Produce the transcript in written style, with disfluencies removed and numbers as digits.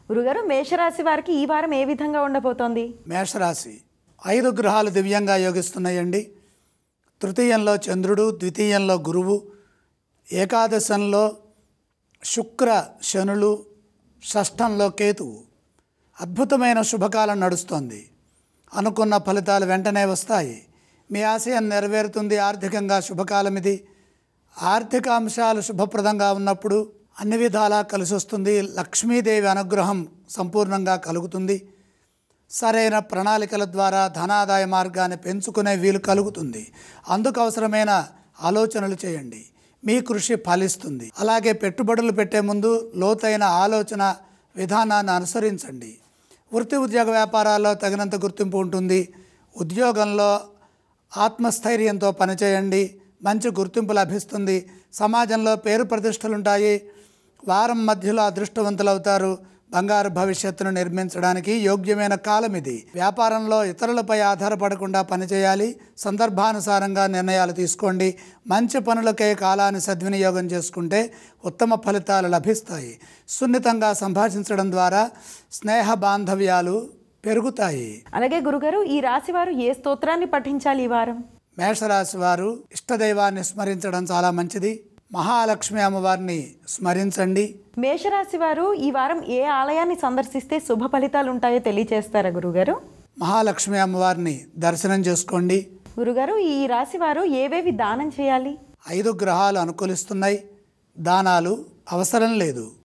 గురుగారు, మేషరాశి వారికి ఈ వారం ఏ విధంగా ఉండబోతోంది? మేషరాశి 5 గ్రహాలు దివ్యంగా యోగిస్తున్నాయండి. తృతీయంలో చంద్రుడు, ద్వితీయంలో గురువు, ఏకాదశంలో శుక్ర శనులు, షష్ఠంలో కేతువు. అద్భుతమైన శుభకాలం నడుస్తోంది. అనుకున్న ఫలితాలు వెంటనే వస్తాయి. మీ ఆశయం నెరవేరుతుంది. ఆర్థికంగా శుభకాలం ఇది. ఆర్థిక అంశాలు శుభప్రదంగా ఉన్నప్పుడు అన్ని విధాలా కలిసి వస్తుంది. లక్ష్మీదేవి అనుగ్రహం సంపూర్ణంగా కలుగుతుంది. సరైన ప్రణాళికల ద్వారా ధనాదాయ మార్గాన్ని పెంచుకునే వీలు కలుగుతుంది. అందుకు అవసరమైన ఆలోచనలు చేయండి. మీ కృషి ఫలిస్తుంది. అలాగే పెట్టుబడులు పెట్టే ముందు లోతైన ఆలోచన విధానాన్ని అనుసరించండి. వృత్తి ఉద్యోగ వ్యాపారాల్లో తగినంత గుర్తింపు ఉంటుంది. ఉద్యోగంలో ఆత్మస్థైర్యంతో పనిచేయండి. మంచి గుర్తింపు లభిస్తుంది. సమాజంలో పేరు ప్రతిష్టలుంటాయి. వారం మధ్యలో అదృష్టవంతులవుతారు. బంగారు భవిష్యత్తును నిర్మించడానికి యోగ్యమైన కాలం ఇది. వ్యాపారంలో ఇతరులపై ఆధారపడకుండా పనిచేయాలి. సందర్భానుసారంగా నిర్ణయాలు తీసుకోండి. మంచి పనులకే కాలాన్ని సద్వినియోగం చేసుకుంటే ఉత్తమ ఫలితాలు లభిస్తాయి. సున్నితంగా సంభాషించడం ద్వారా స్నేహ బాంధవ్యాలు పెరుగుతాయి. అలాగే గురుగారు, ఈ రాశి వారు ఏ స్తోత్రాన్ని పఠించాలి ఈ వారం? మేషరాశి వారు ఇష్టదైవాన్ని స్మరించడం చాలా మంచిది. మహాలక్ష్మి అమ్మవారిని స్మరించండి. మేషరాశి వారు ఈ వారం ఏ ఆలయాన్ని సందర్శిస్తే శుభ ఫలితాలు ఉంటాయో తెలియచేస్తారా గురుగారు? మహాలక్ష్మి అమ్మవారిని దర్శనం చేసుకోండి. గురుగారు, ఈ రాశి వారు ఏవేవి దానం చేయాలి? 5 గ్రహాలు అనుకూలిస్తున్నాయి. దానాలు అవసరం లేదు.